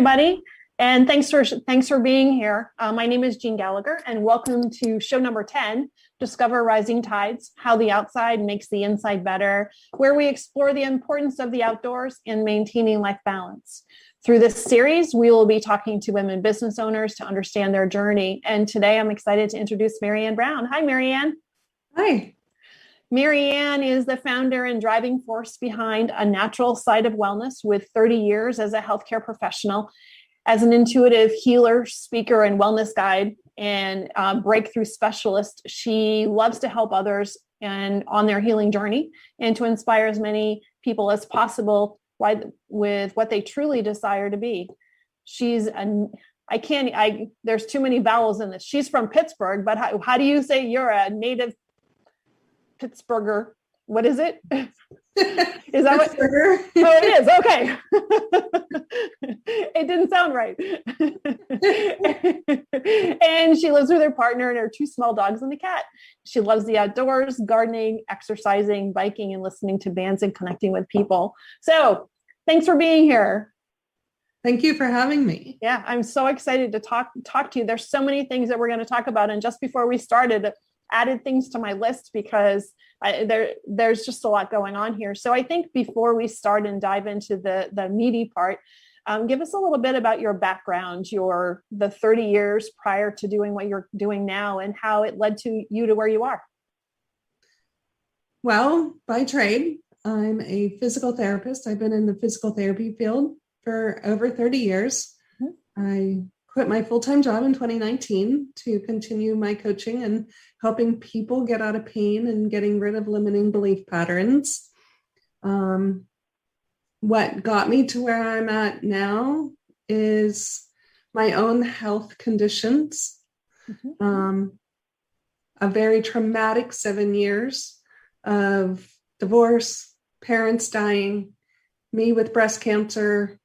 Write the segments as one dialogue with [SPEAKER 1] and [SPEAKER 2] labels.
[SPEAKER 1] everybody, and thanks for being here. My name is Jean Gallagher, and welcome to show number 10, Discover Rising Tides, How the Outside Makes the Inside Better, where we explore the importance of the outdoors in maintaining life balance. Through this series, we will be talking to women business owners to understand their journey. And today I'm excited to introduce Marianne Brown. Hi, Marianne.
[SPEAKER 2] Hi.
[SPEAKER 1] Marianne is the founder and driving force behind A Natural Side of Wellness with 30 years as a healthcare professional, as an intuitive healer, speaker, and wellness guide, and breakthrough specialist. She loves to help others and on their healing journey and to inspire as many people as possible with what they truly desire to be. There's too many vowels in this. She's from Pittsburgh, but how do you say you're a native Pittsburgher? What is it? Is that what?
[SPEAKER 2] Pittsburgher.
[SPEAKER 1] Oh, it is. Okay. It didn't sound right. And she lives with her partner and her 2 small dogs and a cat. She loves the outdoors, gardening, exercising, biking, and listening to bands and connecting with people. So thanks for being here.
[SPEAKER 2] Thank you for having me.
[SPEAKER 1] Yeah, I'm so excited to talk to you. There's so many things that we're going to talk about. And just before we started, added things to my list because there's just a lot going on here. So I think before we start and dive into the meaty part, give us a little bit about your background, the 30 years prior to doing what you're doing now and how it led to you to where you are.
[SPEAKER 2] Well, by trade, I'm a physical therapist. I've been in the physical therapy field for over 30 years. Mm-hmm. I quit my full-time job in 2019 to continue my coaching and helping people get out of pain and getting rid of limiting belief patterns. What got me to where I'm at now is my own health conditions. Mm-hmm. A very traumatic 7 years of divorce, parents dying, me with breast cancer,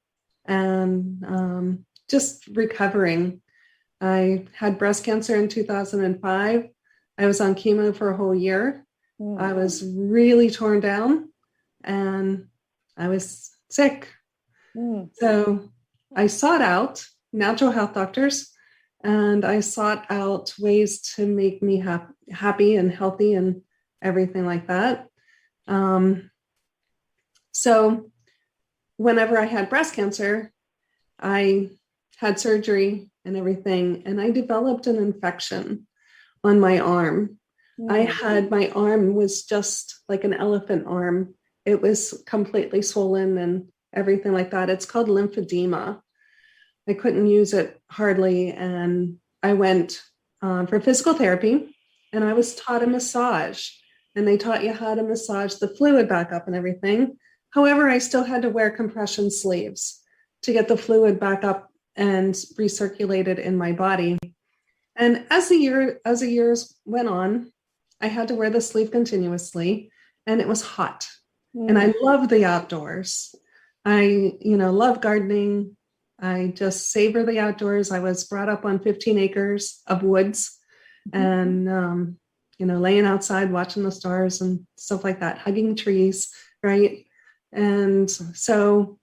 [SPEAKER 2] and just recovering. I had breast cancer in 2005. I was on chemo for a whole year. Mm. I was really torn down and I was sick. Mm. So I sought out natural health doctors and I sought out ways to make me happy and healthy and everything like that. So whenever I had breast cancer, I had surgery and everything, and I developed an infection on my arm. Mm-hmm. My arm was just like an elephant arm. It was completely swollen and everything like that. It's called lymphedema. I couldn't use it hardly, and I went for physical therapy, and I was taught a massage, and they taught you how to massage the fluid back up and everything. However, I still had to wear compression sleeves to get the fluid back up and recirculated in my body. And as the years went on, I had to wear the sleeve continuously, and it was hot. Mm. And I love the outdoors. I love gardening. I just savor the outdoors. I was brought up on 15 acres of woods, mm-hmm. and laying outside, watching the stars and stuff like that, hugging trees, right? And so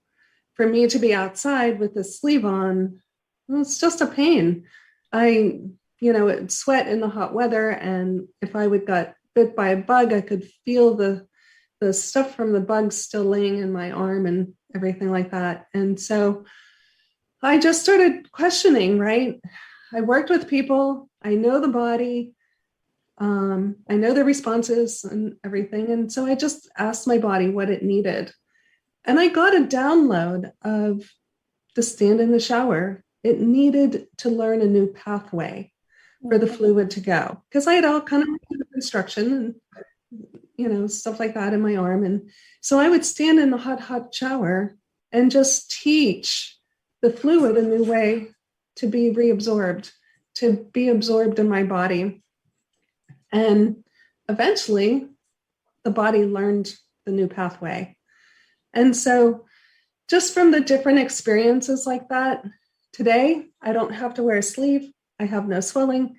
[SPEAKER 2] for me to be outside with the sleeve on, well, it's just a pain. It'd sweat in the hot weather, and if I got bit by a bug, I could feel the stuff from the bugs still laying in my arm and everything like that. And so I just started questioning, right? I worked with people. I know the body. I know the responses and everything. And so I just asked my body what it needed. And I got a download of the stand in the shower. It needed to learn a new pathway for the fluid to go, because I had all kind of construction and stuff like that in my arm. And so I would stand in the hot shower and just teach the fluid a new way to be reabsorbed, to be absorbed in my body. And eventually the body learned the new pathway. And so just from the different experiences like that, today, I don't have to wear a sleeve. I have no swelling.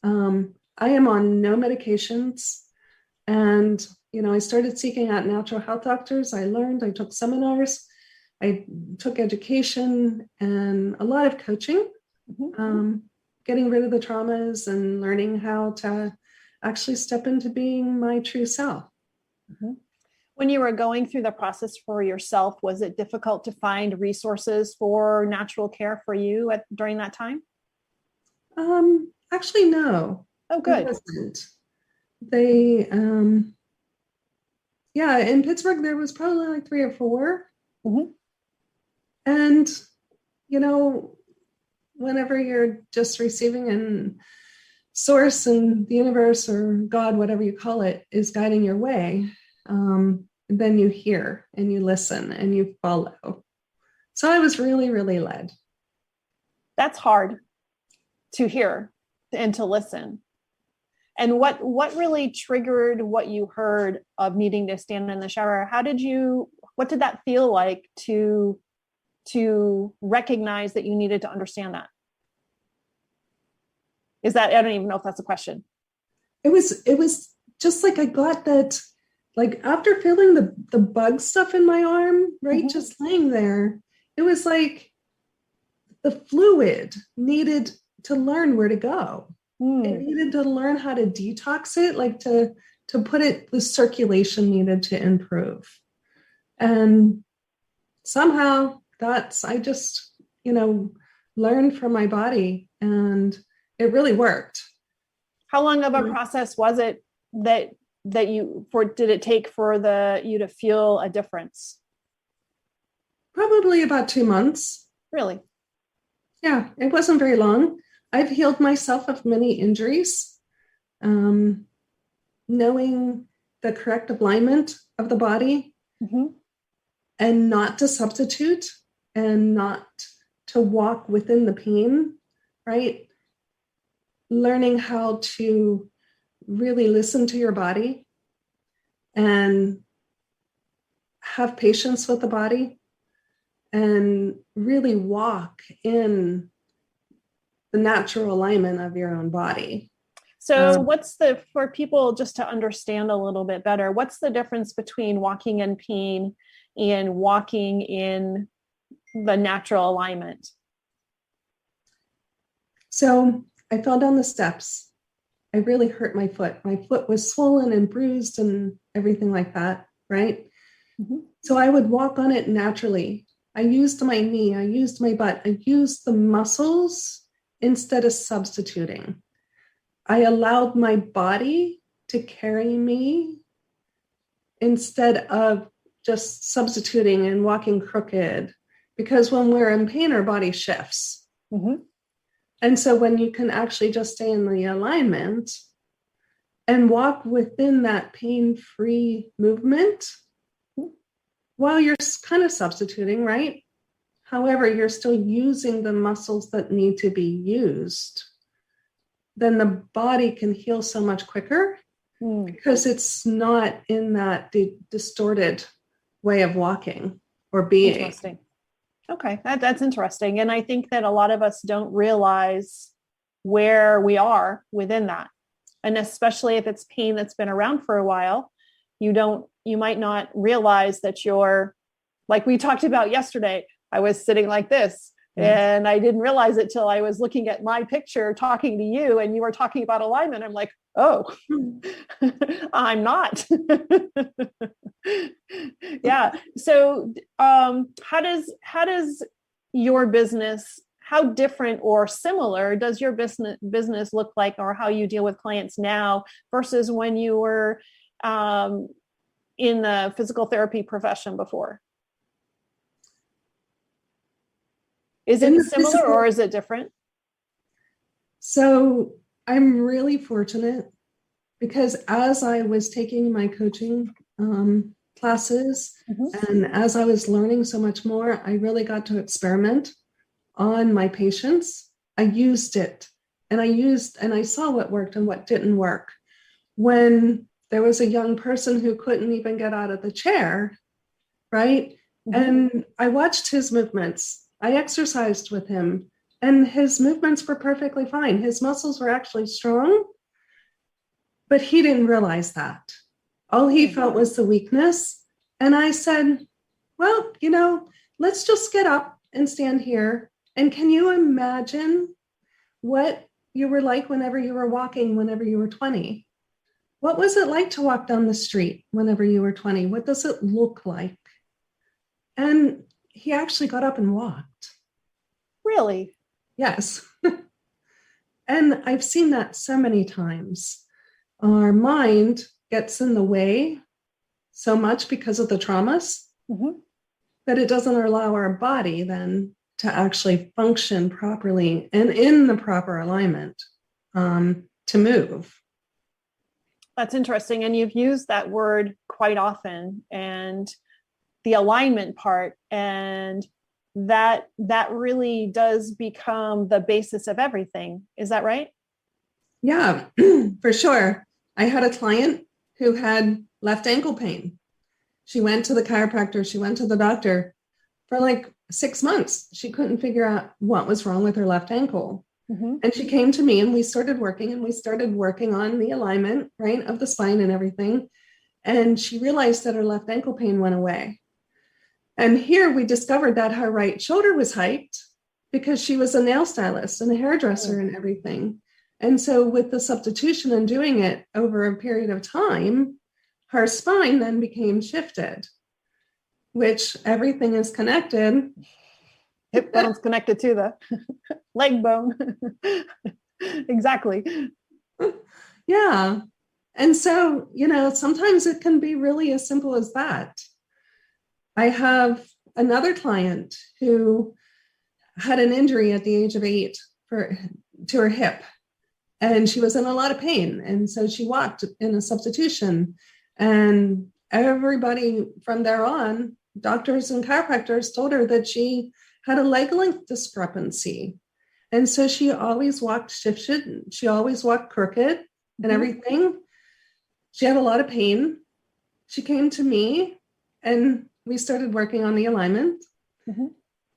[SPEAKER 2] I am on no medications. And, I started seeking out natural health doctors. I took seminars, I took education and a lot of coaching, getting rid of the traumas and learning how to actually step into being my true self.
[SPEAKER 1] When you were going through the process for yourself, was it difficult to find resources for natural care for you during that time?
[SPEAKER 2] Actually, no.
[SPEAKER 1] Oh, good.
[SPEAKER 2] It wasn't. They, yeah, in Pittsburgh, there was probably like 3 or 4. And, you know, whenever you're just receiving and source and the universe or God, whatever you call it, is guiding your way, then you hear and you listen and you follow. So I was really, really led.
[SPEAKER 1] That's hard to hear and to listen. And what really triggered what you heard of needing to stand in the shower? What did that feel like to recognize that you needed to understand that? I don't even know if that's a question.
[SPEAKER 2] It was just like I got that, like after feeling the bug stuff in my arm, right? Just laying there, it was like the fluid needed to learn where to go. It needed to learn how to detox it, like to put it, the circulation needed to improve. And somehow I just, learned from my body, and it really worked.
[SPEAKER 1] How long of a process was it did it take for you to feel a difference?
[SPEAKER 2] Probably about 2 months.
[SPEAKER 1] Really?
[SPEAKER 2] Yeah, it wasn't very long. I've healed myself of many injuries. Knowing the correct alignment of the body, and not to substitute and not to walk within the pain, right? Learning how to really listen to your body and have patience with the body and really walk in the natural alignment of your own body.
[SPEAKER 1] So for people just to understand a little bit better, what's the difference between walking in pain and walking in the natural alignment?
[SPEAKER 2] So I fell down the steps. I really hurt my foot. My foot was swollen and bruised and everything like that, right? So I would walk on it naturally. I used my knee, I used my butt, I used the muscles instead of substituting. I allowed my body to carry me instead of just substituting and walking crooked, because when we're in pain, our body shifts. And so when you can actually just stay in the alignment and walk within that pain-free movement while you're kind of substituting, right? However, you're still using the muscles that need to be used, then the body can heal so much quicker because it's not in that distorted way of walking or being.
[SPEAKER 1] Interesting. Okay, that's interesting. And I think that a lot of us don't realize where we are within that. And especially if it's pain that's been around for a while, you might not realize that you're, like we talked about yesterday, I was sitting like this and I didn't realize it till I was looking at my picture, talking to you, and you were talking about alignment. I'm like, oh, I'm not. Yeah. So how does your business, how different or similar does your business look like, or how you deal with clients now versus when you were in the physical therapy profession before? Is it similar or is it different?
[SPEAKER 2] So I'm really fortunate because as I was taking my coaching classes and as I was learning so much more, I really got to experiment on my patients. I used it and I saw what worked and what didn't work. When there was a young person who couldn't even get out of the chair, right? And I watched his movements. I exercised with him and his movements were perfectly fine. His muscles were actually strong, but he didn't realize that. All he felt was the weakness. And I said, well, let's just get up and stand here. And can you imagine what you were like whenever you were walking, whenever you were 20? What was it like to walk down the street whenever you were 20? What does it look like? And he actually got up and walked.
[SPEAKER 1] Really?
[SPEAKER 2] Yes. And I've seen that so many times. Our mind gets in the way so much because of the traumas that it doesn't allow our body then to actually function properly and in the proper alignment to move.
[SPEAKER 1] That's interesting. And you've used that word quite often, and the alignment part, and that really does become the basis of everything. Is that right?
[SPEAKER 2] Yeah, for sure. I had a client who had left ankle pain. She went to the chiropractor, she went to the doctor for like 6 months. She couldn't figure out what was wrong with her left ankle. And she came to me and we started working on the alignment, right, of the spine and everything. And she realized that her left ankle pain went away. And here we discovered that her right shoulder was hiked because she was a nail stylist and a hairdresser and everything. And so with the substitution and doing it over a period of time, her spine then became shifted, which everything is connected.
[SPEAKER 1] Hip bone's connected to the leg bone. Exactly.
[SPEAKER 2] Yeah. And so, sometimes it can be really as simple as that. I have another client who had an injury at the age of 8 to her hip, and she was in a lot of pain. And so she walked in a substitution, and everybody from there on, doctors and chiropractors, told her that she had a leg length discrepancy. And so she always walked shifted. She always walked crooked and everything. She had a lot of pain. She came to me and we started working on the alignment.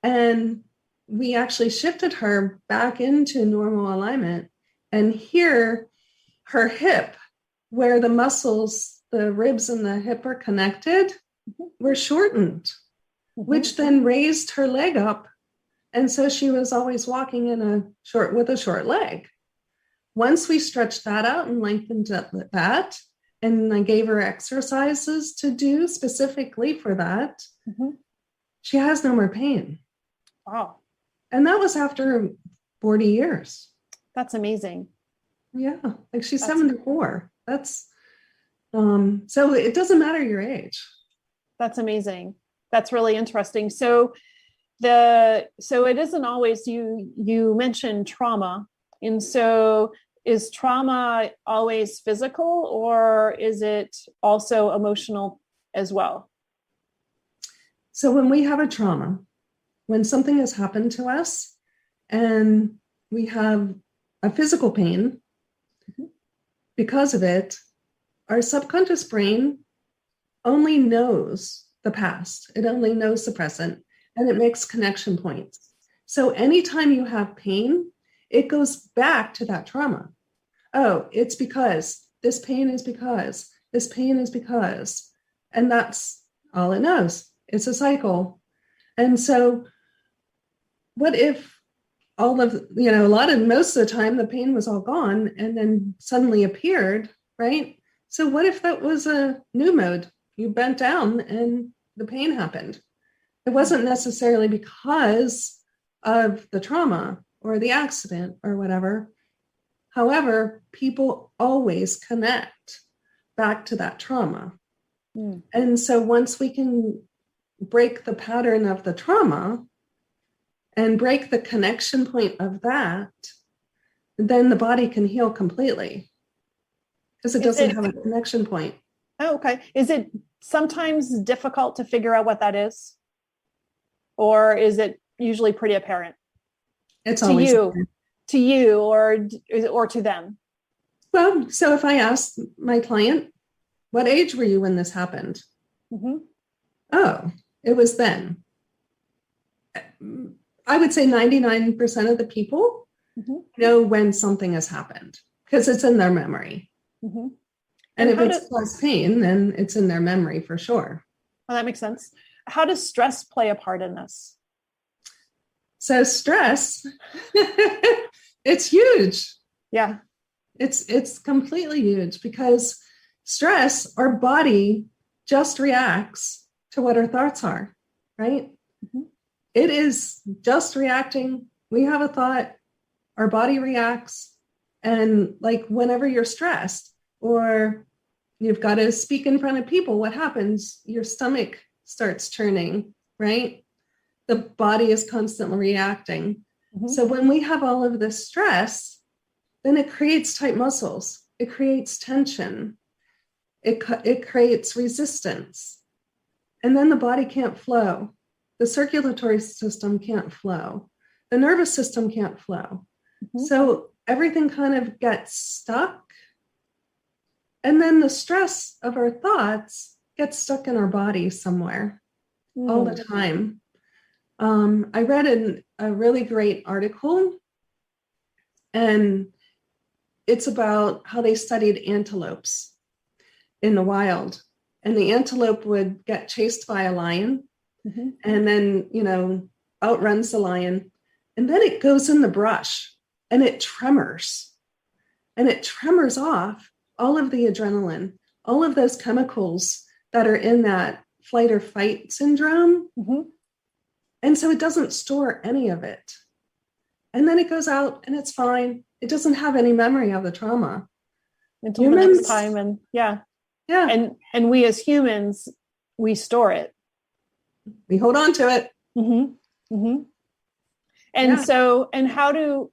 [SPEAKER 2] And we actually shifted her back into normal alignment. And here, her hip, where the muscles, the ribs and the hip are connected, were shortened, which then raised her leg up. And so she was always walking with a short leg. Once we stretched that out and lengthened that, and I gave her exercises to do specifically for that, she has no more pain.
[SPEAKER 1] Wow.
[SPEAKER 2] And that was after 40 years.
[SPEAKER 1] That's amazing.
[SPEAKER 2] Yeah. Like she's 74. That's, so it doesn't matter your age.
[SPEAKER 1] That's amazing. That's really interesting. So it isn't always, you mentioned trauma. And so is trauma always physical, or is it also emotional as well?
[SPEAKER 2] So when we have a trauma, when something has happened to us and we have a physical pain because of it, our subconscious brain only knows the past. It only knows the present, and it makes connection points. So anytime you have pain, it goes back to that trauma. Oh, it's because this pain is because this pain is because, and that's all it knows. It's a cycle. And so what if most of the time the pain was all gone and then suddenly appeared, right? So what if that was a new mode? You bent down and the pain happened. It wasn't necessarily because of the trauma or the accident or whatever. However, people always connect back to that trauma. And so once we can break the pattern of the trauma and break the connection point of that, then the body can heal completely because it doesn't have a connection point.
[SPEAKER 1] Oh, okay. Is it sometimes difficult to figure out what that is? Or is it usually pretty apparent?
[SPEAKER 2] It's always
[SPEAKER 1] to you or to them?
[SPEAKER 2] Well, so if I ask my client, what age were you when this happened? Oh, it was then. I would say 99% of the people know when something has happened because it's in their memory. And if it's less pain, then it's in their memory for sure.
[SPEAKER 1] Well, that makes sense. how does stress play a part in this?
[SPEAKER 2] So stress, it's huge.
[SPEAKER 1] Yeah.
[SPEAKER 2] It's completely huge because stress, our body just reacts to what our thoughts are, right? Mm-hmm. It is just reacting. We have a thought, our body reacts. And like whenever you're stressed or you've got to speak in front of people, what happens? Your stomach starts churning, right? The body is constantly reacting. Mm-hmm. So when we have all of this stress, then it creates tight muscles. It creates tension. It creates resistance. And then the body can't flow. The circulatory system can't flow. The nervous system can't flow. Mm-hmm. So everything kind of gets stuck. And then the stress of our thoughts gets stuck in our body somewhere all the time. I read a really great article, and it's about how they studied antelopes in the wild. And the antelope would get chased by a lion, mm-hmm. and then, outruns the lion. And then it goes in the brush and it tremors. And it tremors off all of the adrenaline, all of those chemicals that are in that flight or fight syndrome. Mm-hmm. And so it doesn't store any of it. And then it goes out and it's fine. It doesn't have any memory of the trauma.
[SPEAKER 1] Until the next time. And yeah. And we as humans, we store it.
[SPEAKER 2] We hold on to it.
[SPEAKER 1] Mm-hmm. Mm-hmm. And so, and how do,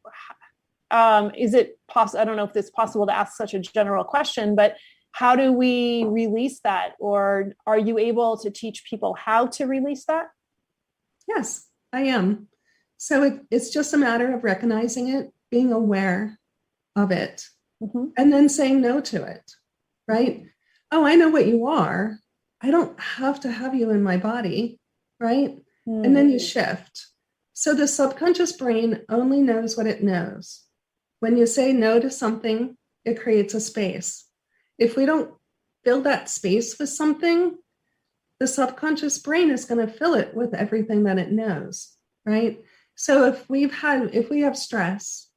[SPEAKER 1] is it possible, I don't know if it's possible to ask such a general question, but how do we release that? Or are you able to teach people how to release that?
[SPEAKER 2] Yes, I am. So it's just a matter of recognizing it, being aware of it, mm-hmm. and then saying no to it, right? Oh, I know what you are. I don't have to have you in my body, right? Mm. And then you shift. So the subconscious brain only knows what it knows. When you say no to something, it creates a space. If we don't fill that space with something, the subconscious brain is going to fill it with everything that it knows, right? So if we have stress,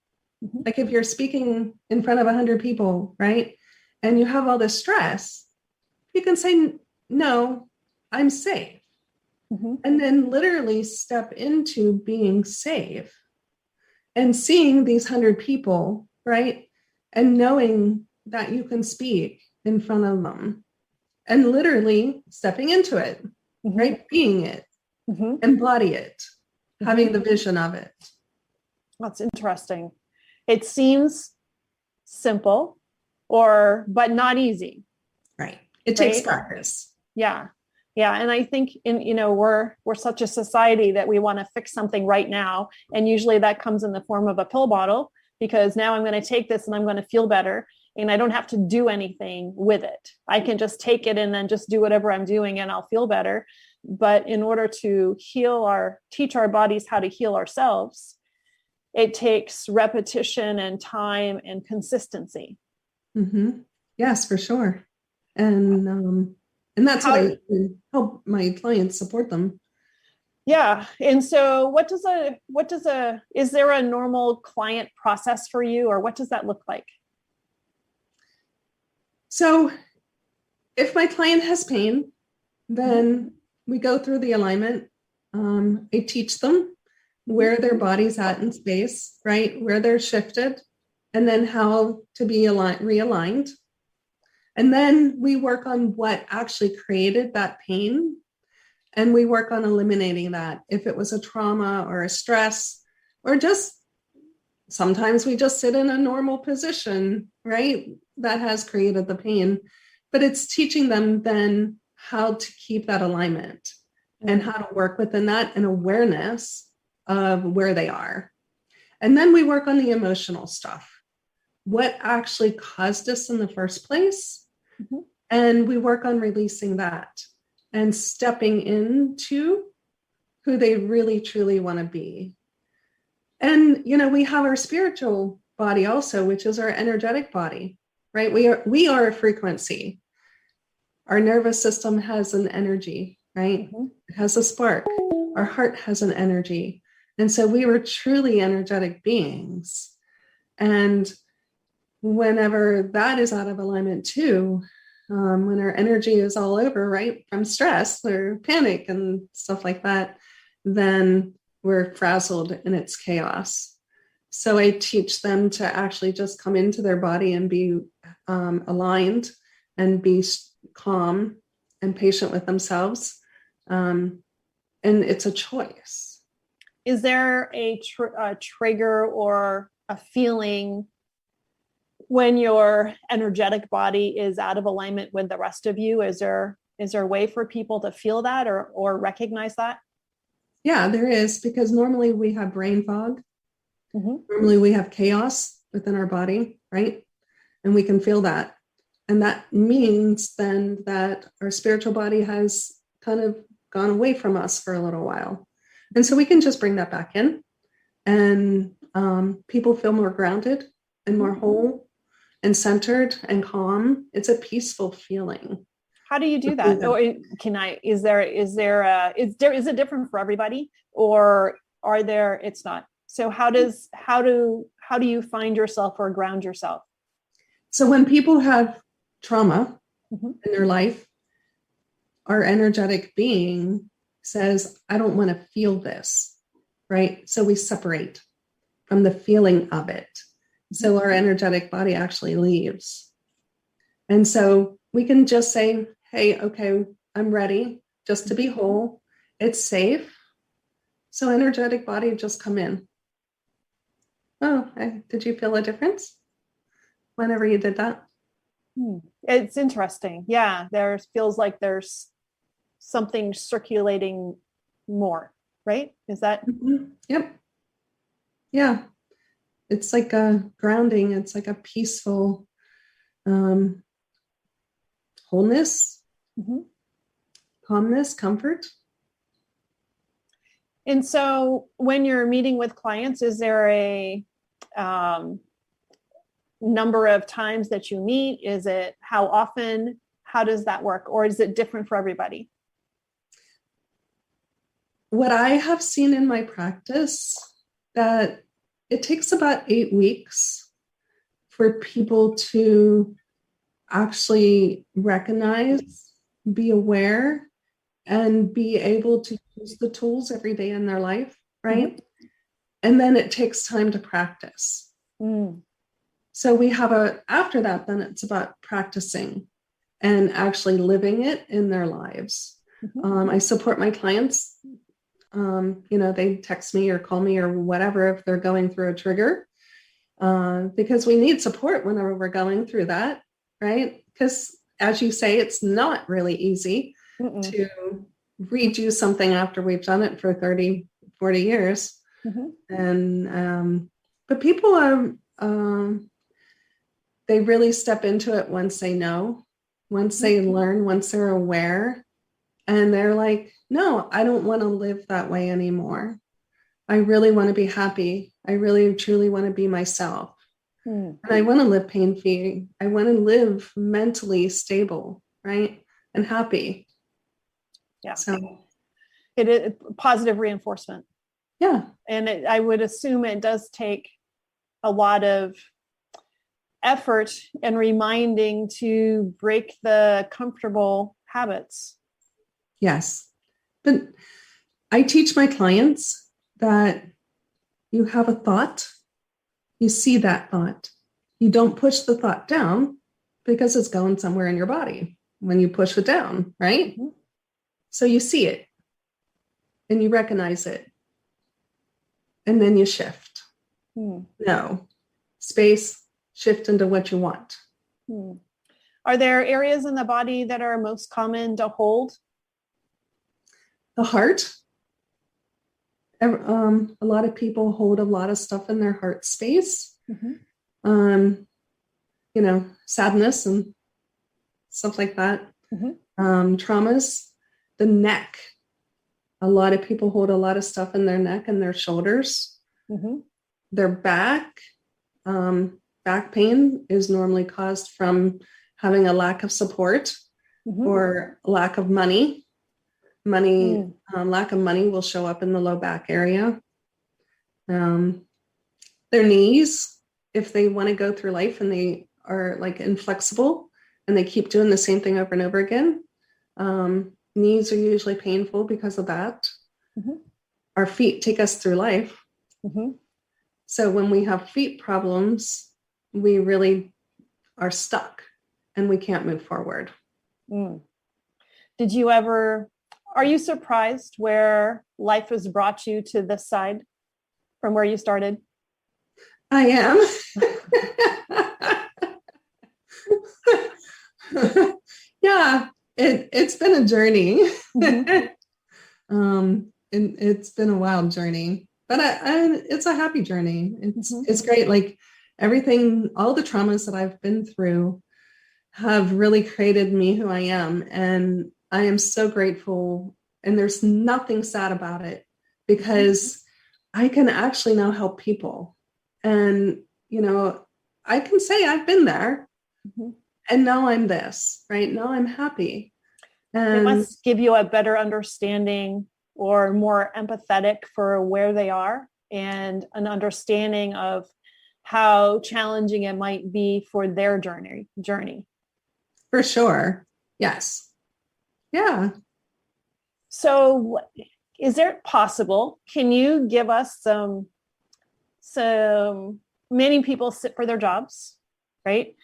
[SPEAKER 2] mm-hmm. like if you're speaking in front of 100 people, right? And you have all this stress, you can say, no, I'm safe. Mm-hmm. And then literally step into being safe and seeing these 100 people, right? And knowing that you can speak in front of them and literally stepping into it, mm-hmm. right? Being it, mm-hmm. embody it, mm-hmm. having the vision of it.
[SPEAKER 1] That's interesting. It seems simple but not easy.
[SPEAKER 2] Right. It takes practice.
[SPEAKER 1] Yeah. Yeah. And I think we're such a society that we want to fix something right now. And usually that comes in the form of a pill bottle, because now I'm going to take this and I'm going to feel better. And I don't have to do anything with it. I can just take it and then just do whatever I'm doing and I'll feel better. But in order to teach our bodies how to heal ourselves, it takes repetition and time and consistency.
[SPEAKER 2] Mm-hmm. Yes, for sure. And that's how I help my clients support them.
[SPEAKER 1] Yeah. And so is there a normal client process for you, or what does that look like?
[SPEAKER 2] So if my client has pain, then we go through the alignment. I teach them where their body's at in space, right? Where they're shifted, and then how to be realigned. And then we work on what actually created that pain. And we work on eliminating that. If it was a trauma or a stress, or just sometimes we just sit in a normal position, right? That has created the pain. But it's teaching them then how to keep that alignment and how to work within that and awareness of where they are. And then we work on the emotional stuff. What actually caused us in the first place? Mm-hmm. And we work on releasing that and stepping into who they really, truly want to be. And, we have our spiritual body also, which is our energetic body, right? We are a frequency. Our nervous system has an energy, right? It has a spark. Our heart has an energy. And so we were truly energetic beings. And whenever that is out of alignment too, when our energy is all over, right, from stress or panic and stuff like that, then we're frazzled in its chaos. So I teach them to actually just come into their body and be aligned and be calm and patient with themselves. And it's a choice.
[SPEAKER 1] Is there a trigger or a feeling when your energetic body is out of alignment with the rest of you? Is there a way for people to feel that or recognize that?
[SPEAKER 2] Yeah, there is, because normally we have brain fog. Normally we have chaos within our body, right? And we can feel that. And that means then that our spiritual body has kind of gone away from us for a little while. And so we can just bring that back in, and people feel more grounded and more whole and centered and calm. It's a peaceful feeling.
[SPEAKER 1] How do you do that? Or is it different for everybody, or it's not? So how do you find yourself or ground yourself?
[SPEAKER 2] So when people have trauma in their life, our energetic being says, I don't want to feel this, right? So we separate from the feeling of it. So our energetic body actually leaves. And so we can just say, hey, okay, I'm ready just to be whole. It's safe. So energetic body, just come in. Oh, did you feel a difference whenever you did that?
[SPEAKER 1] It's interesting. Yeah, there feels like there's something circulating more, right? Is that?
[SPEAKER 2] Yep. Yeah. It's like a grounding. It's like a peaceful wholeness, calmness, comfort.
[SPEAKER 1] And so when you're meeting with clients, is there a number of times that you meet? Is it how often? How does that work? Or is it different for everybody?
[SPEAKER 2] What I have seen in my practice, that it takes about 8 weeks for people to actually recognize, be aware, and be able to use the tools every day in their life, right? And then it takes time to practice. So we have after that, then it's about practicing and actually living it in their lives. I support my clients. They text me or call me or whatever if they're going through a trigger, because we need support whenever we're going through that, right? Because as you say, it's not really easy to redo something after we've done it for 30, 40 years. And but people are they really step into it once they know, once they learn, once they're aware, and they're like, no, I don't want to live that way anymore. I really want to be happy. I really truly want to be myself. And I want to live pain-free. I want to live mentally stable, right? And happy.
[SPEAKER 1] Yeah.
[SPEAKER 2] So
[SPEAKER 1] it is positive reinforcement.
[SPEAKER 2] Yeah.
[SPEAKER 1] And I would assume it does take a lot of effort and reminding to break the comfortable habits.
[SPEAKER 2] Yes. But I teach my clients that you have a thought, you see that thought. You don't push the thought down because it's going somewhere in your body when you push it down, right? So you see it and you recognize it. And then you shift. No. Space, shift into what you want.
[SPEAKER 1] Are there areas in the body that are most common to hold?
[SPEAKER 2] The heart. A lot of people hold a lot of stuff in their heart space. Sadness and stuff like that. Traumas. The neck. A lot of people hold a lot of stuff in their neck and their shoulders. Their back. Back pain is normally caused from having a lack of support or lack of money. Money, lack of money will show up in the low back area. Their knees, if they want to go through life and they are like inflexible and they keep doing the same thing over and over again, knees are usually painful because of that.
[SPEAKER 1] Mm-hmm.
[SPEAKER 2] Our feet take us through life.
[SPEAKER 1] Mm-hmm.
[SPEAKER 2] So when we have feet problems, we really are stuck and we can't move forward.
[SPEAKER 1] Did you ever, are you surprised where life has brought you to this side from where you started?
[SPEAKER 2] I am. Yeah, it's been a journey. Mm-hmm. And it's been a wild journey, but it's a happy journey. It's great. Like everything, all the traumas that I've been through have really created me who I am. And I am so grateful. And there's nothing sad about it because I can actually now help people. And, I can say I've been there and now I'm this, right? Now I'm happy. And
[SPEAKER 1] it must give you a better understanding or more empathetic for where they are and an understanding of how challenging it might be for their journey.
[SPEAKER 2] For sure. Yes. Yeah.
[SPEAKER 1] So is it possible? Can you give us some many people sit for their jobs, right?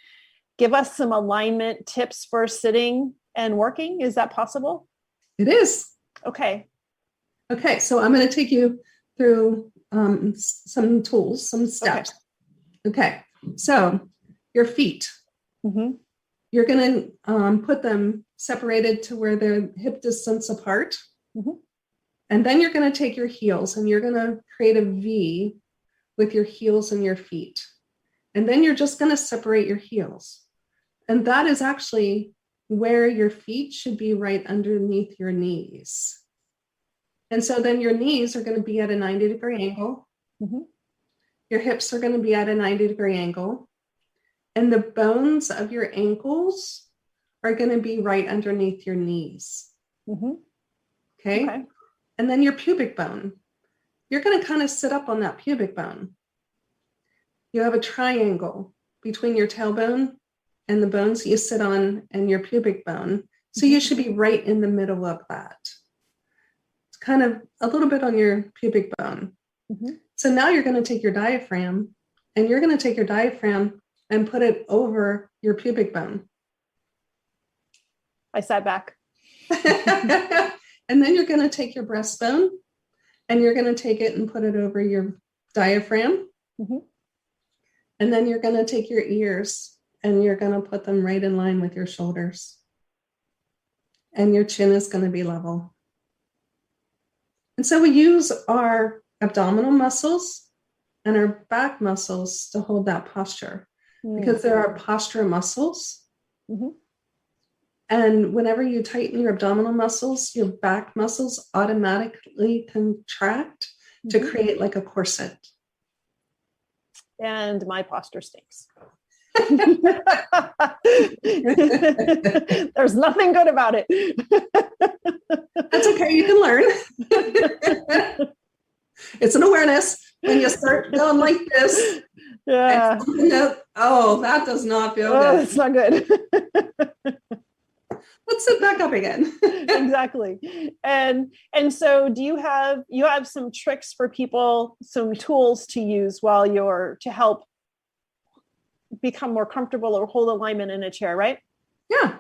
[SPEAKER 1] Give us some alignment tips for sitting and working. Is that possible?
[SPEAKER 2] It is.
[SPEAKER 1] Okay.
[SPEAKER 2] So I'm going to take you through some tools, some steps. Okay. So your feet, you're going to put them separated to where they're hip distance apart. And then you're going to take your heels and you're going to create a V with your heels and your feet. And then you're just going to separate your heels. And that is actually where your feet should be, right underneath your knees. And so then your knees are going to be at a 90-degree angle. Your hips are going to be at a 90-degree angle. And the bones of your ankles are going to be right underneath your knees. Okay. And then your pubic bone, you're going to kind of sit up on that pubic bone. You have a triangle between your tailbone and the bones you sit on and your pubic bone. So you should be right in the middle of that. It's kind of a little bit on your pubic bone. So now you're going to take your diaphragm and you're going to take your diaphragm and put it over your pubic bone.
[SPEAKER 1] I sat back.
[SPEAKER 2] And then you're going to take your breastbone and you're going to take it and put it over your diaphragm. And then you're going to take your ears and you're going to put them right in line with your shoulders. And your chin is going to be level. And so we use our abdominal muscles and our back muscles to hold that posture because there are posture muscles. And whenever you tighten your abdominal muscles, your back muscles automatically contract to create like a corset.
[SPEAKER 1] And my posture stinks. There's nothing good about it.
[SPEAKER 2] That's okay. You can learn. It's an awareness when you start going like this.
[SPEAKER 1] Yeah.
[SPEAKER 2] That does not feel good.
[SPEAKER 1] It's not good.
[SPEAKER 2] Let's sit back up again.
[SPEAKER 1] Exactly. And so do you have some tricks for people, some tools to use to help become more comfortable or hold alignment in a chair, right?
[SPEAKER 2] Yeah.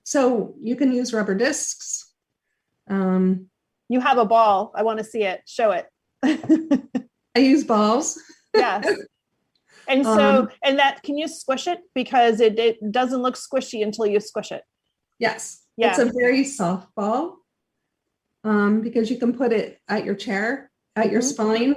[SPEAKER 2] So you can use rubber discs.
[SPEAKER 1] You have a ball. I want to see it. Show it.
[SPEAKER 2] I use balls.
[SPEAKER 1] Yes. And so, can you squish it? Because it doesn't look squishy until you squish it.
[SPEAKER 2] Yes.
[SPEAKER 1] Yeah.
[SPEAKER 2] It's a very soft ball because you can put it at your chair, at your spine,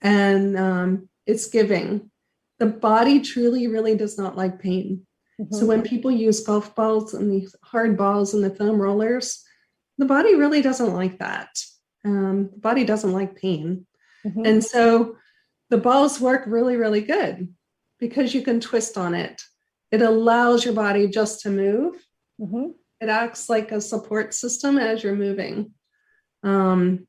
[SPEAKER 2] and it's giving. The body truly, really does not like pain. So when people use golf balls and these hard balls and the foam rollers, the body really doesn't like that. The body doesn't like pain. And so the balls work really, really good because you can twist on it. It allows your body just to move It acts like a support system as you're moving. And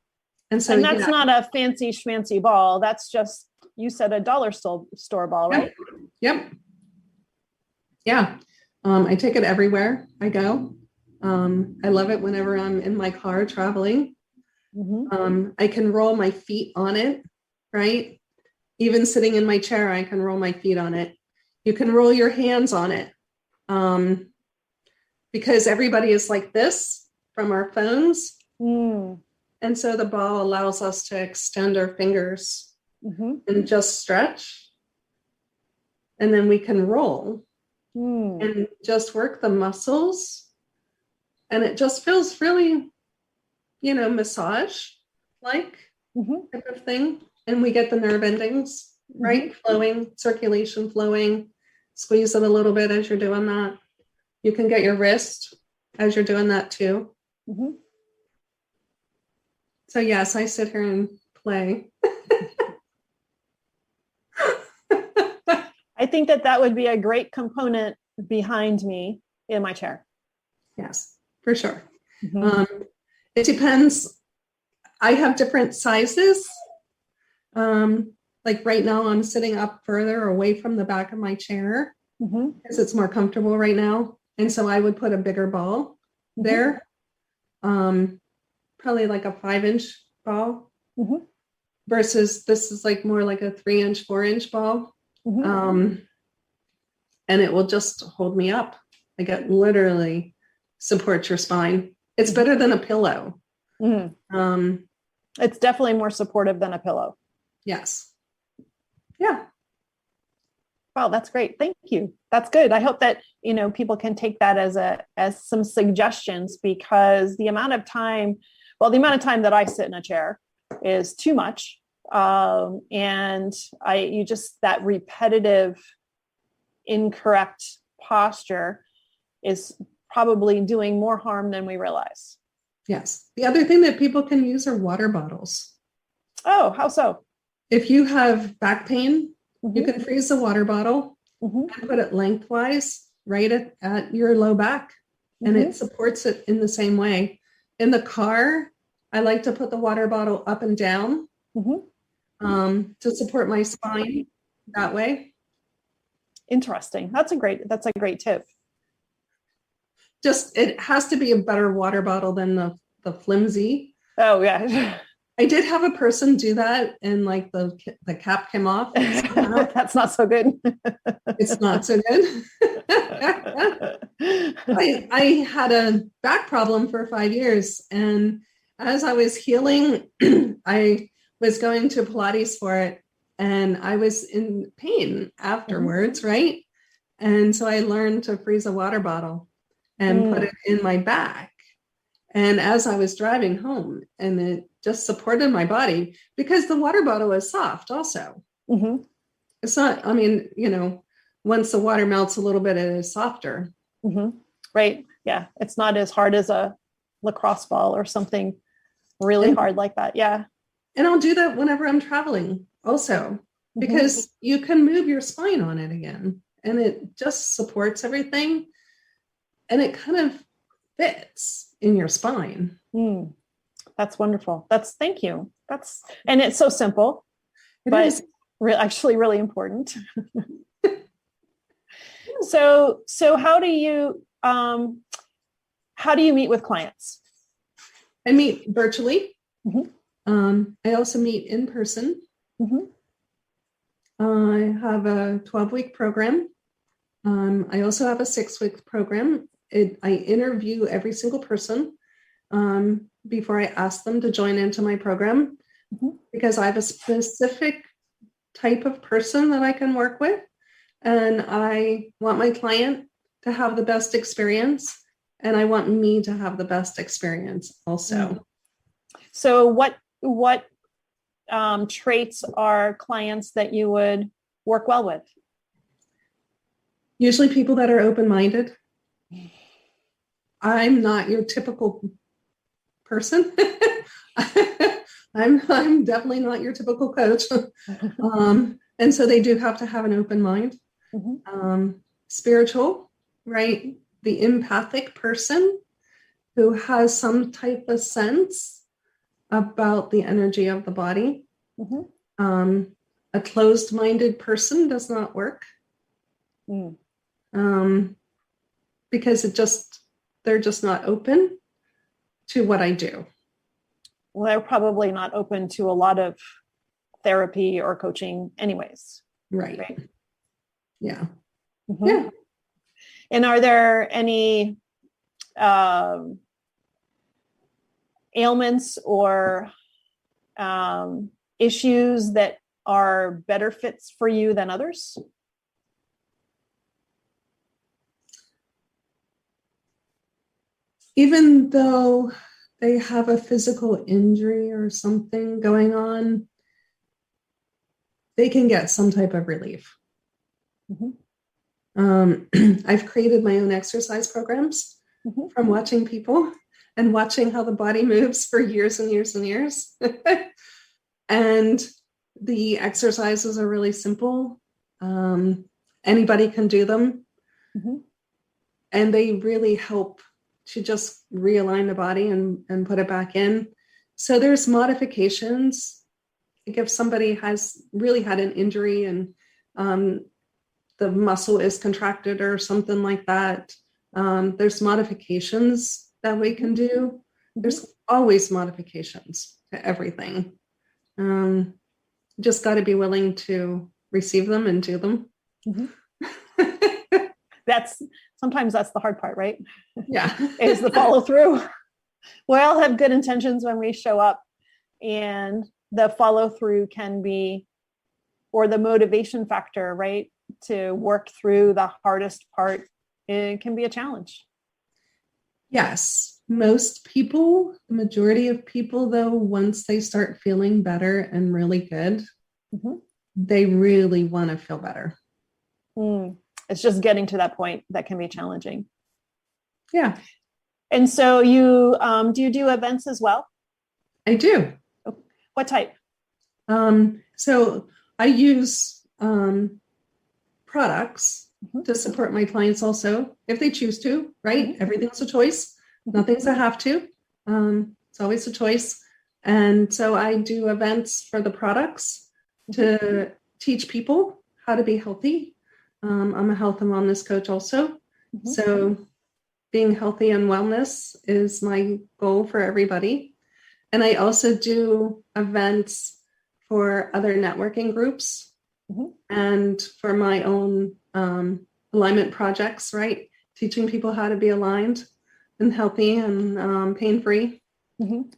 [SPEAKER 2] so,
[SPEAKER 1] and that's not a fancy schmancy ball. That's just, you said, a dollar store ball, right?
[SPEAKER 2] Yep. Yeah. I take it everywhere I go. I love it whenever I'm in my car traveling. I can roll my feet on it, right? Even sitting in my chair, I can roll my feet on it. You can roll your hands on it. Because everybody is like this from our phones. And so the ball allows us to extend our fingers and just stretch. And then we can roll and just work the muscles. And it just feels really, massage-like type of thing. And we get the nerve endings, right? Flowing, circulation flowing. Squeeze it a little bit as you're doing that. You can get your wrist as you're doing that too. So yes, I sit here and play.
[SPEAKER 1] I think that would be a great component behind me in my chair.
[SPEAKER 2] Yes, for sure. It depends. I have different sizes. Like right now I'm sitting up further away from the back of my chair because it's more comfortable right now. And so I would put a bigger ball there, probably like a 5-inch ball versus this is like more like a 3-inch, 4-inch ball. And it will just hold me up. Like it literally supports your spine. It's better than a pillow.
[SPEAKER 1] It's definitely more supportive than a pillow.
[SPEAKER 2] Yes. Yeah.
[SPEAKER 1] Wow, that's great. Thank you. That's good. I hope that, people can take that as some suggestions, because the amount of time that I sit in a chair is too much. And that repetitive, incorrect posture is probably doing more harm than we realize.
[SPEAKER 2] Yes. The other thing that people can use are water bottles.
[SPEAKER 1] Oh, how so?
[SPEAKER 2] If you have back pain, you can freeze the water bottle and put it lengthwise right at your low back, and it supports it in the same way. In the car, I like to put the water bottle up and down to support my spine that way.
[SPEAKER 1] Interesting. That's a great tip.
[SPEAKER 2] Just, it has to be a better water bottle than the flimsy.
[SPEAKER 1] Oh yeah.
[SPEAKER 2] I did have a person do that, and like the cap came off.
[SPEAKER 1] That's not so good.
[SPEAKER 2] It's not so good. I had a back problem for 5 years, and as I was healing, I was going to Pilates for it, and I was in pain afterwards, right? And so I learned to freeze a water bottle and put it in my back. And as I was driving home, and it just supported my body, because the water bottle is soft also. It's not, once the water melts a little bit, it is softer.
[SPEAKER 1] Right. Yeah. It's not as hard as a lacrosse ball or something really hard like that. Yeah.
[SPEAKER 2] And I'll do that whenever I'm traveling also, because you can move your spine on it again, and it just supports everything. And it kind of fits in your spine.
[SPEAKER 1] That's wonderful. Thank you. And it's so simple, but actually really important. So how do you meet with clients?
[SPEAKER 2] I meet virtually. I also meet in person. I have a 12-week program. I also have a 6-week program. I interview every single person before I ask them to join into my program, because I have a specific type of person that I can work with, and I want my client to have the best experience, and I want me to have the best experience also.
[SPEAKER 1] So what traits are clients that you would work well with?
[SPEAKER 2] Usually people that are open-minded. I'm not your typical person. I'm definitely not your typical coach. And so they do have to have an open mind. Spiritual, right? The empathic person who has some type of sense about the energy of the body. A closed-minded person does not work. Because they're just not open to what I do.
[SPEAKER 1] Well, they're probably not open to a lot of therapy or coaching anyways.
[SPEAKER 2] Right. Yeah.
[SPEAKER 1] Yeah. And are there any ailments or issues that are better fits for you than others?
[SPEAKER 2] Even though they have a physical injury or something going on, they can get some type of relief. I've created my own exercise programs from watching people and watching how the body moves for years and years and years. And the exercises are really simple. Anybody can do them. And they really help to just realign the body and put it back in. So there's modifications. Like if somebody has really had an injury and the muscle is contracted or something like that, there's modifications that we can do. There's always modifications to everything. Just got to be willing to receive them and do them.
[SPEAKER 1] Sometimes that's the hard part, right?
[SPEAKER 2] Yeah.
[SPEAKER 1] Is the follow through. We all have good intentions when we show up, and the follow through can be, or the motivation factor, right? To work through the hardest part, it can be a challenge.
[SPEAKER 2] Yes. Most people, the majority of people, though, once they start feeling better and really good, they really want to feel better.
[SPEAKER 1] It's just getting to that point that can be challenging.
[SPEAKER 2] Yeah.
[SPEAKER 1] And so you do you do events as well?
[SPEAKER 2] I do.
[SPEAKER 1] What type?
[SPEAKER 2] So I use products to support my clients also, if they choose to, right? Everything's a choice. Nothing's a have to. It's always a choice. And so I do events for the products to teach people how to be healthy. I'm a health and wellness coach also. So being healthy and wellness is my goal for everybody. And I also do events for other networking groups and for my own alignment projects, right? Teaching people how to be aligned and healthy and pain-free and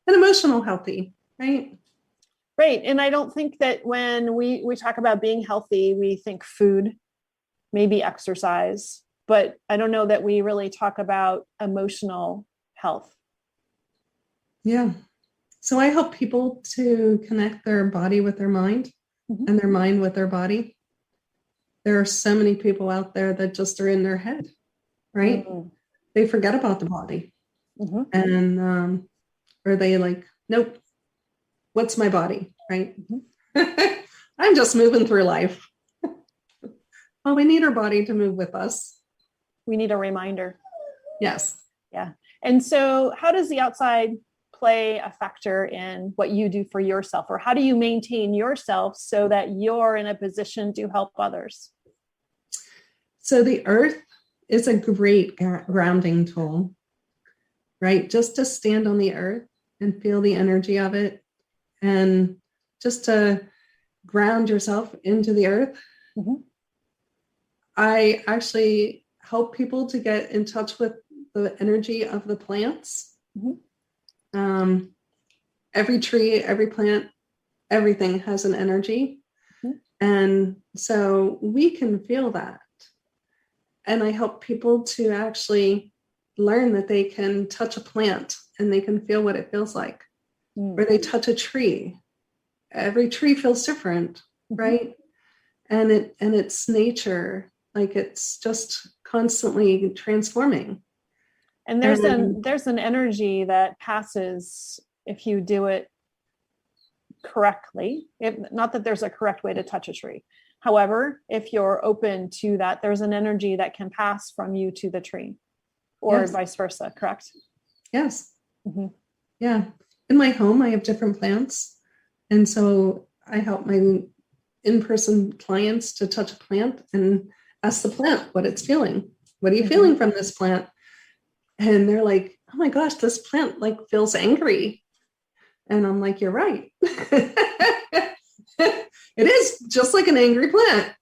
[SPEAKER 2] emotional healthy, right?
[SPEAKER 1] Right. And I don't think that when we talk about being healthy, we think food, maybe exercise, but I don't know that we really talk about emotional health.
[SPEAKER 2] Yeah. So I help people to connect their body with their mind and their mind with their body. There are so many people out there that just are in their head, right? They forget about the body. And or they like, nope, what's my body, right? I'm just moving through life. Well, we need our body to move with us.
[SPEAKER 1] We need a reminder.
[SPEAKER 2] Yes.
[SPEAKER 1] Yeah. And so how does the outside play a factor in what you do for yourself, or how do you maintain yourself so that you're in a position to help others?
[SPEAKER 2] So the earth is a great grounding tool, right? Just to stand on the earth and feel the energy of it, and just to ground yourself into the earth. I actually help people to get in touch with the energy of the plants. Every tree, every plant, everything has an energy. And so we can feel that. And I help people to actually learn that they can touch a plant and they can feel what it feels like. Or they touch a tree. Every tree feels different, right? And it's nature, like it's just constantly transforming.
[SPEAKER 1] And there's an energy that passes if you do it correctly. Not that there's a correct way to touch a tree. However, if you're open to that, there's an energy that can pass from you to the tree. or
[SPEAKER 2] Yes.
[SPEAKER 1] vice versa, correct?
[SPEAKER 2] Yes.
[SPEAKER 1] Mm-hmm.
[SPEAKER 2] Yeah. In my home, I have different plants. And so I help my in-person clients to touch a plant and ask the plant what it's feeling. What are you feeling from this plant? And they're like, oh my gosh, this plant like feels angry. And I'm like, you're right. It is just like an angry plant.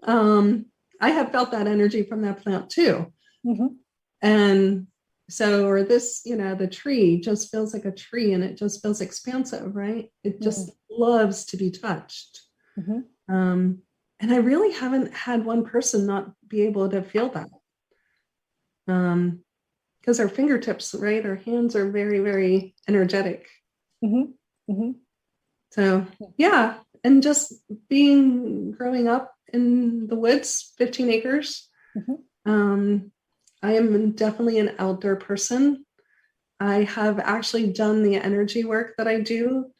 [SPEAKER 2] I have felt that energy from that plant too.
[SPEAKER 1] Mm-hmm.
[SPEAKER 2] And so, or this, the tree just feels like a tree and it just feels expansive, right? It just loves to be touched.
[SPEAKER 1] Mm-hmm.
[SPEAKER 2] And I really haven't had one person not be able to feel that. Because our fingertips, right? Our hands are very, very energetic.
[SPEAKER 1] Mm-hmm. Mm-hmm.
[SPEAKER 2] So, yeah. And just growing up in the woods, 15 acres.
[SPEAKER 1] Mm-hmm.
[SPEAKER 2] I am definitely an outdoor person. I have actually done the energy work that I do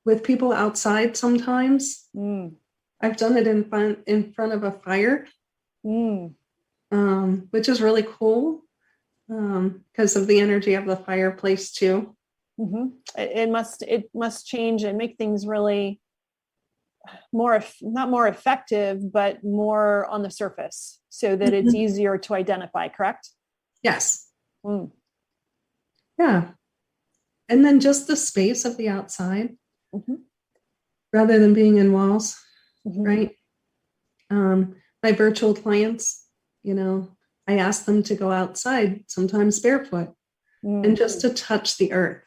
[SPEAKER 2] with people outside sometimes. I've done it in front of a fire, which is really cool because of the energy of the fireplace too.
[SPEAKER 1] Mm-hmm. It must change and make things really not more effective, but more on the surface so that it's easier to identify, correct?
[SPEAKER 2] Yes. Yeah. And then just the space of the outside rather than being in walls, right? My virtual clients, I ask them to go outside, sometimes barefoot, and just to touch the earth.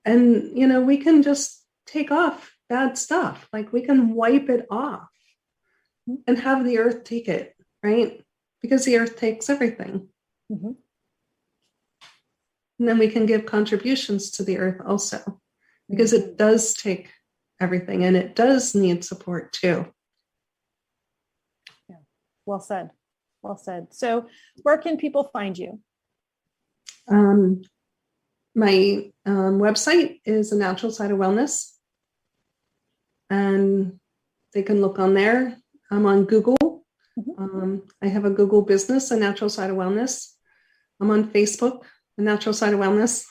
[SPEAKER 2] And, we can just take off bad stuff. Like we can wipe it off and have the earth take it, right? Because the earth takes everything. And then we can give contributions to the earth also, because it does take everything and it does need support too.
[SPEAKER 1] Yeah. Well said. Well said. So where can people find you?
[SPEAKER 2] My website is A Natural Side of Wellness. And they can look on there. I'm on Google. I have a Google business, A Natural Side of Wellness. I'm on Facebook, A Natural Side of Wellness.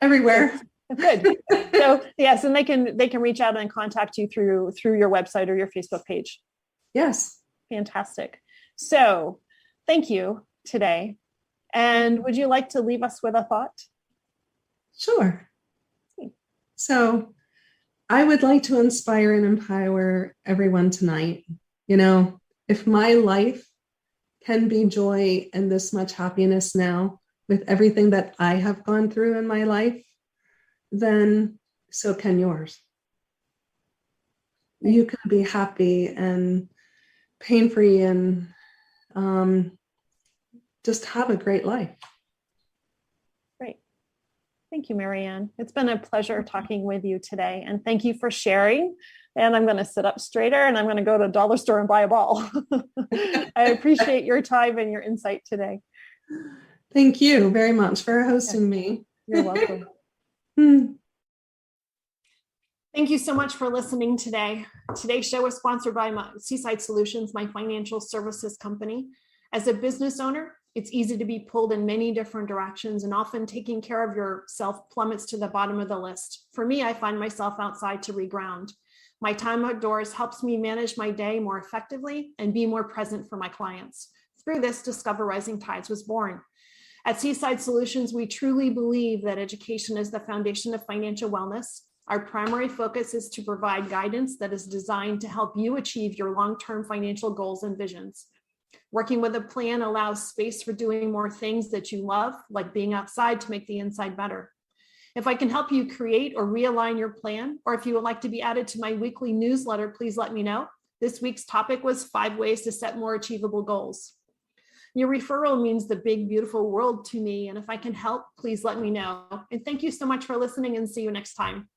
[SPEAKER 2] Everywhere.
[SPEAKER 1] Good. So yes, and they can reach out and contact you through your website or your Facebook page.
[SPEAKER 2] Yes.
[SPEAKER 1] Fantastic. So thank you today. And would you like to leave us with a thought?
[SPEAKER 2] Sure. So I would like to inspire and empower everyone tonight. If my life can be joy and this much happiness now with everything that I have gone through in my life, then so can yours. You can be happy and pain-free and just have a great life.
[SPEAKER 1] Great. Thank you, Marianne. It's been a pleasure talking with you today. And thank you for sharing. And I'm going to sit up straighter and I'm going to go to a dollar store and buy a ball. I appreciate your time and your insight today.
[SPEAKER 2] Thank you very much for hosting me.
[SPEAKER 1] You're welcome. Thank you so much for listening today. Today's show is sponsored by Seaside Solutions, my financial services company. As a business owner, it's easy to be pulled in many different directions, and often taking care of yourself plummets to the bottom of the list. For me, I find myself outside to reground. My time outdoors helps me manage my day more effectively and be more present for my clients. Through this, Discover Rising Tides was born. At Seaside Solutions, we truly believe that education is the foundation of financial wellness. Our primary focus is to provide guidance that is designed to help you achieve your long-term financial goals and visions. Working with a plan allows space for doing more things that you love, like being outside to make the inside better. If I can help you create or realign your plan, or if you would like to be added to my weekly newsletter, please let me know. This week's topic was 5 ways to set more achievable goals. Your referral means the big, beautiful world to me. And if I can help, please let me know. And thank you so much for listening, and see you next time.